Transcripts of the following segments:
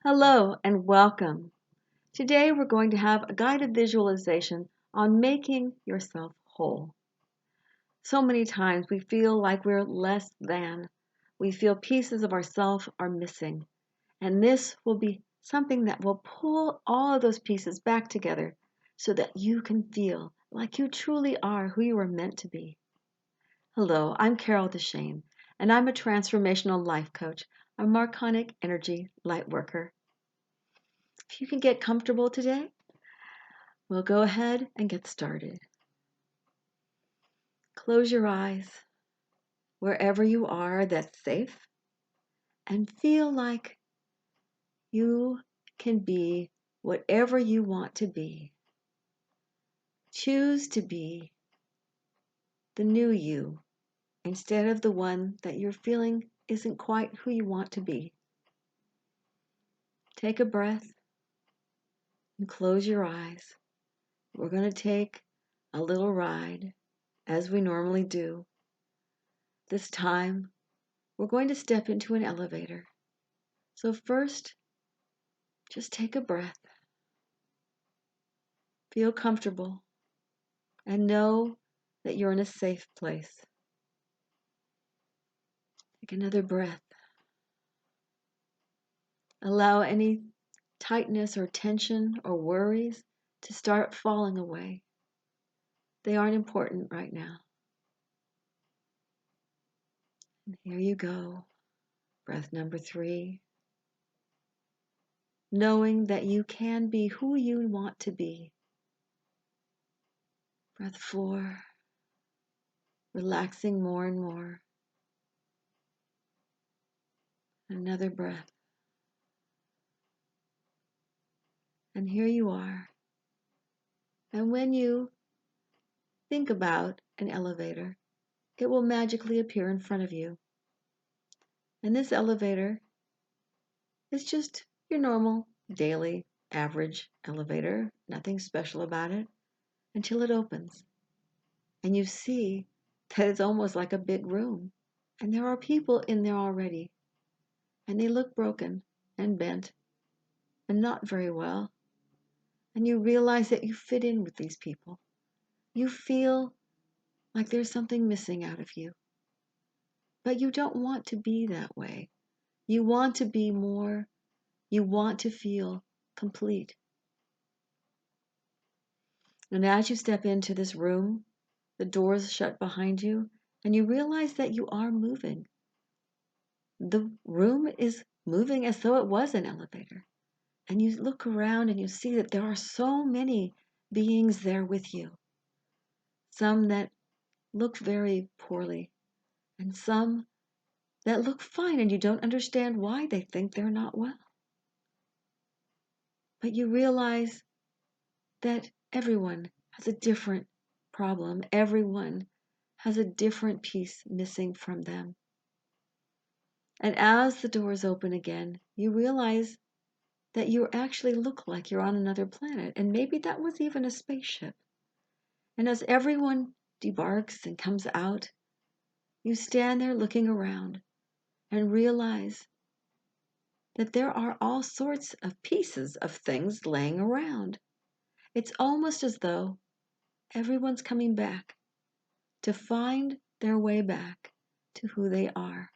Hello and welcome. Today we're going to have a guided visualization on making yourself whole. So many times we feel like we're less than. We feel pieces of ourselves are missing. And this will be something that will pull all of those pieces back together so that you can feel like you truly are who you were meant to be. Hello, I'm Carol DeChaine, and I'm a transformational life coach, a Marconic energy light worker. If you can get comfortable today, we'll go ahead and get started. Close your eyes wherever you are that's safe and feel like you can be whatever you want to be. Choose to be the new you instead of the one that you're feeling isn't quite who you want to be. Take a breath and close your eyes. We're going to take a little ride as we normally do. This time, we're going to step into an elevator. So first, just take a breath. Feel comfortable and know that you're in a safe place. Take another breath. Allow any tightness or tension or worries to start falling away. They aren't important right now. And here you go. Breath number 3. Knowing that you can be who you want to be. Breath 4. Relaxing more and more. Another breath. And here you are. And when you think about an elevator, it will magically appear in front of you. And this elevator is just your normal, daily, average elevator, nothing special about it, until it opens. And you see that it's almost like a big room. And there are people in there already. And they look broken and bent and not very well. And you realize that you fit in with these people. You feel like there's something missing out of you. But you don't want to be that way. You want to be more. You want to feel complete. And as you step into this room, the doors shut behind you, and you realize that you are moving. The room is moving as though it was an elevator. And you look around and you see that there are so many beings there with you. Some that look very poorly, and some that look fine, and you don't understand why they think they're not well. But you realize that everyone has a different problem. Everyone has a different piece missing from them. And as the doors open again, you realize that you actually look like you're on another planet. And maybe that was even a spaceship. And as everyone debarks and comes out, you stand there looking around and realize that there are all sorts of pieces of things laying around. It's almost as though everyone's coming back to find their way back to who they are.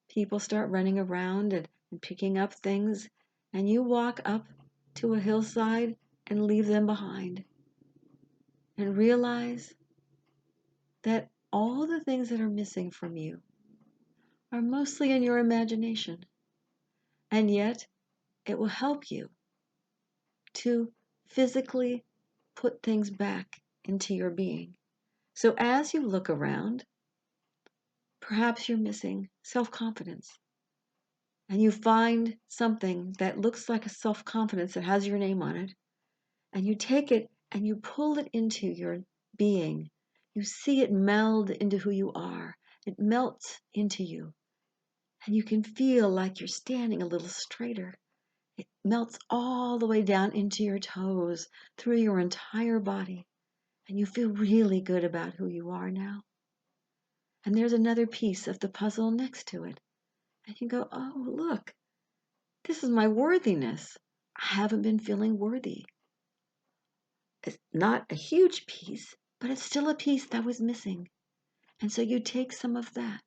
People start running around and picking up things, and you walk up to a hillside and leave them behind and realize that all the things that are missing from you are mostly in your imagination, and yet it will help you to physically put things back into your being. So as you look around, perhaps you're missing self-confidence, and you find something that looks like a self-confidence that has your name on it, and you take it and you pull it into your being. You see it meld into who you are. It melts into you, and you can feel like you're standing a little straighter. It melts all the way down into your toes, through your entire body, and you feel really good about who you are now. And there's another piece of the puzzle next to it. And you go, oh, look, This is my worthiness. I haven't been feeling worthy. It's not a huge piece, but it's still a piece that was missing. And so you take some of that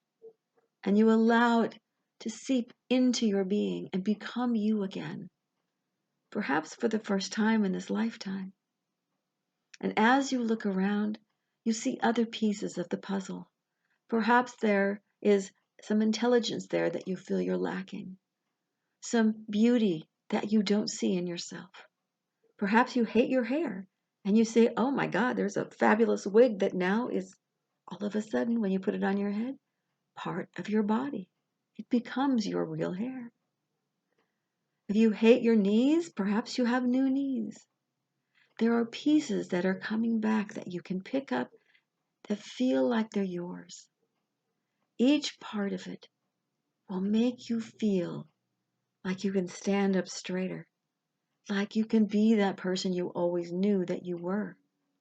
and you allow it to seep into your being and become you again, perhaps for the first time in this lifetime. And as you look around, you see other pieces of the puzzle. Perhaps there is some intelligence there that you feel you're lacking, some beauty that you don't see in yourself. Perhaps you hate your hair and you say, oh my God, there's a fabulous wig that now is all of a sudden, when you put it on your head, part of your body. It becomes your real hair. If you hate your knees, perhaps you have new knees. There are pieces that are coming back that you can pick up that feel like they're yours. Each part of it will make you feel like you can stand up straighter, like you can be that person you always knew that you were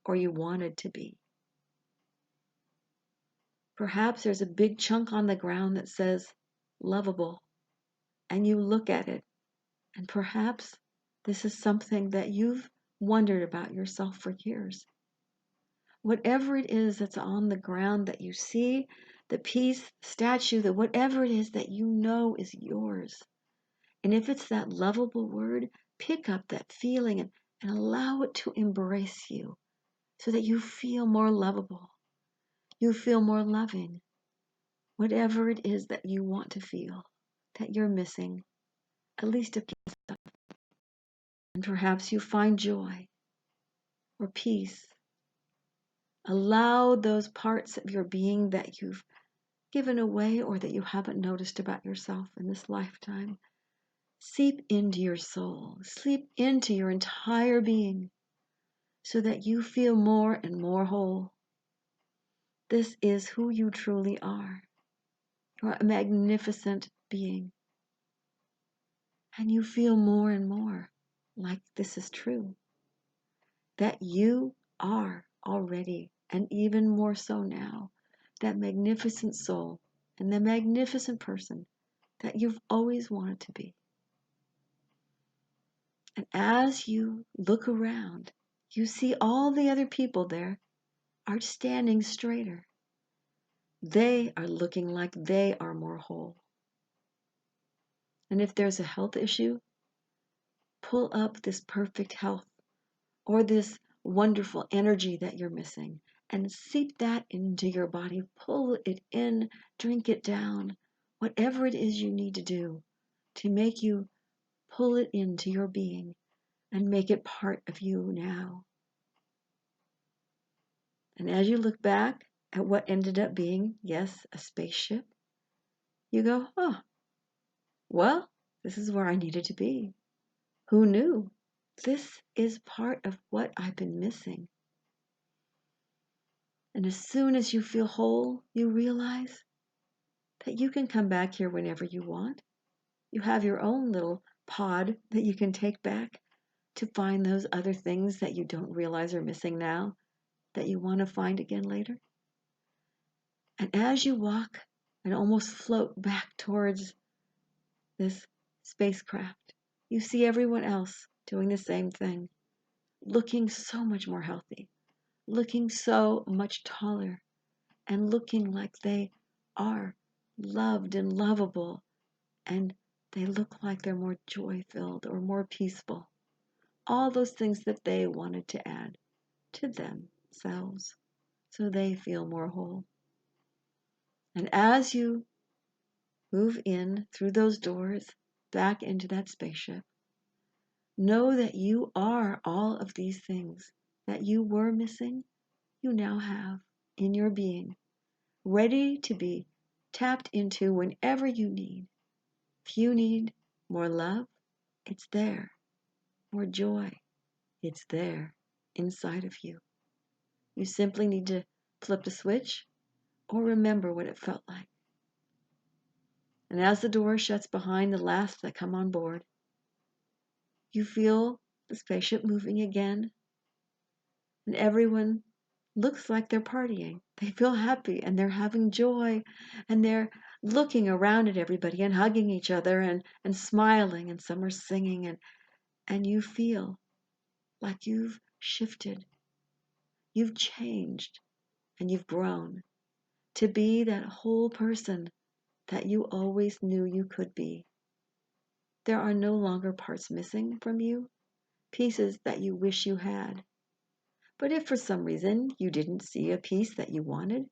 or you wanted to be. Perhaps there's a big chunk on the ground that says lovable, and you look at it, and perhaps this is something that you've wondered about yourself for years. Whatever it is that's on the ground that you see, the piece, statue, that whatever it is that you know is yours. And if it's that lovable word, pick up that feeling and allow it to embrace you so that you feel more lovable. You feel more loving. Whatever it is that you want to feel, that you're missing, at least a piece of. And perhaps you find joy or peace. Allow those parts of your being that you've given away or that you haven't noticed about yourself in this lifetime seep into your soul, seep into your entire being so that you feel more and more whole. This is who you truly are. You're a magnificent being. And you feel more and more like this is true. That you are already, and even more so now, that magnificent soul and the magnificent person that you've always wanted to be. And as you look around, you see all the other people there are standing straighter. They are looking like they are more whole. And if there's a health issue, pull up this perfect health or this wonderful energy that you're missing and seep that into your body. Pull it in, drink it down, whatever it is you need to do to make you pull it into your being and make it part of you now. And as you look back at what ended up being, yes, a spaceship, you go, oh, well, this is where I needed to be. Who knew? This is part of what I've been missing. And as soon as you feel whole, you realize that you can come back here whenever you want. You have your own little pod that you can take back to find those other things that you don't realize are missing now, that you want to find again later. And as you walk and almost float back towards this spacecraft, you see everyone else doing the same thing, looking so much more healthy, looking so much taller, and looking like they are loved and lovable, and they look like they're more joy-filled or more peaceful. All those things that they wanted to add to themselves so they feel more whole. And as you move in through those doors back into that spaceship, know that you are all of these things that you were missing, you now have in your being, ready to be tapped into whenever you need. If you need more love, it's there. More joy, it's there inside of you. You simply need to flip the switch or remember what it felt like. And as the door shuts behind the last that come on board, you feel the spaceship moving again, and everyone looks like they're partying. They feel happy and they're having joy and they're looking around at everybody and hugging each other and smiling, and some are singing, and you feel like you've shifted, you've changed, and you've grown to be that whole person that you always knew you could be. There are no longer parts missing from you, pieces that you wish you had. But if for some reason you didn't see a piece that you wanted,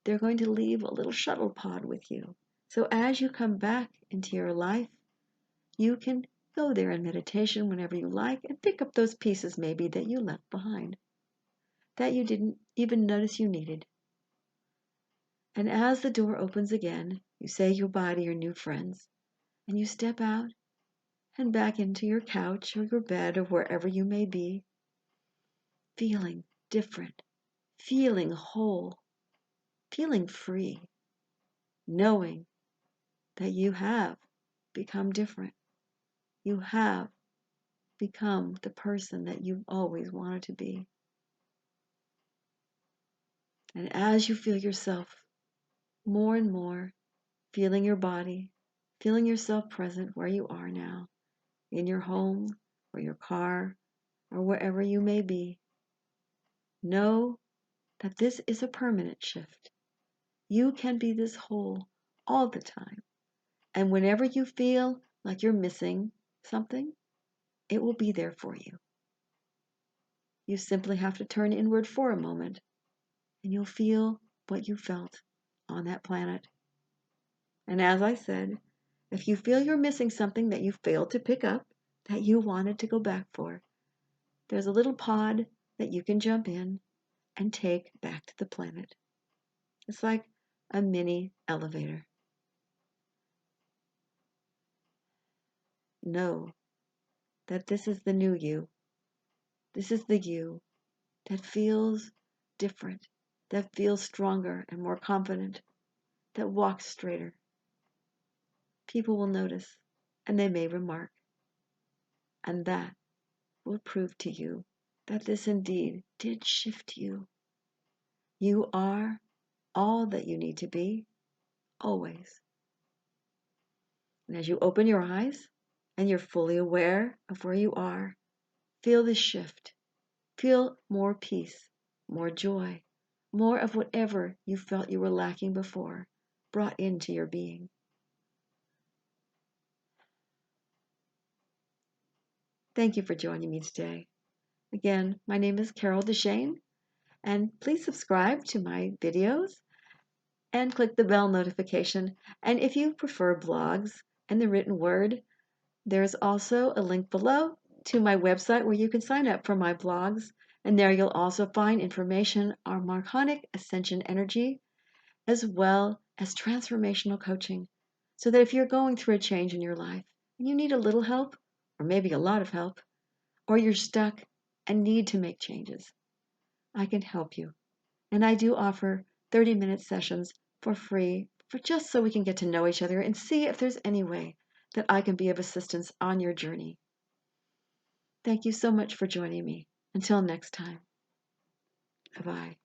they're going to leave a little shuttle pod with you. So as you come back into your life, you can go there in meditation whenever you like and pick up those pieces maybe that you left behind, that you didn't even notice you needed. And as the door opens again, you say goodbye to your new friends, and you step out and back into your couch or your bed or wherever you may be, feeling different, feeling whole, feeling free, knowing that you have become different. You have become the person that you've always wanted to be. And as you feel yourself more and more, feeling your body, feeling yourself present where you are now, in your home or your car or wherever you may be, know that this is a permanent shift. You can be this whole all the time. And whenever you feel like you're missing something, it will be there for you. You simply have to turn inward for a moment, and you'll feel what you felt on that planet. And as I said, if you feel you're missing something that you failed to pick up, that you wanted to go back for, there's a little pod that you can jump in and take back to the planet. It's like a mini elevator. Know that this is the new you. This is the you that feels different, that feels stronger and more confident, that walks straighter. People will notice, and they may remark, and that will prove to you that this indeed did shift you. You are all that you need to be, always. And as you open your eyes and you're fully aware of where you are, feel this shift. Feel more peace, more joy, more of whatever you felt you were lacking before brought into your being. Thank you for joining me today. Again, my name is Carol DeChaine, and please subscribe to my videos and click the bell notification. And if you prefer blogs and the written word, there's also a link below to my website where you can sign up for my blogs. And there you'll also find information on Marconic Ascension Energy, as well as transformational coaching. So that if you're going through a change in your life and you need a little help, or maybe a lot of help, or you're stuck and need to make changes, I can help you. And I do offer 30-minute sessions for free, for just so we can get to know each other and see if there's any way that I can be of assistance on your journey. Thank you so much for joining me. Until next time. Bye-bye.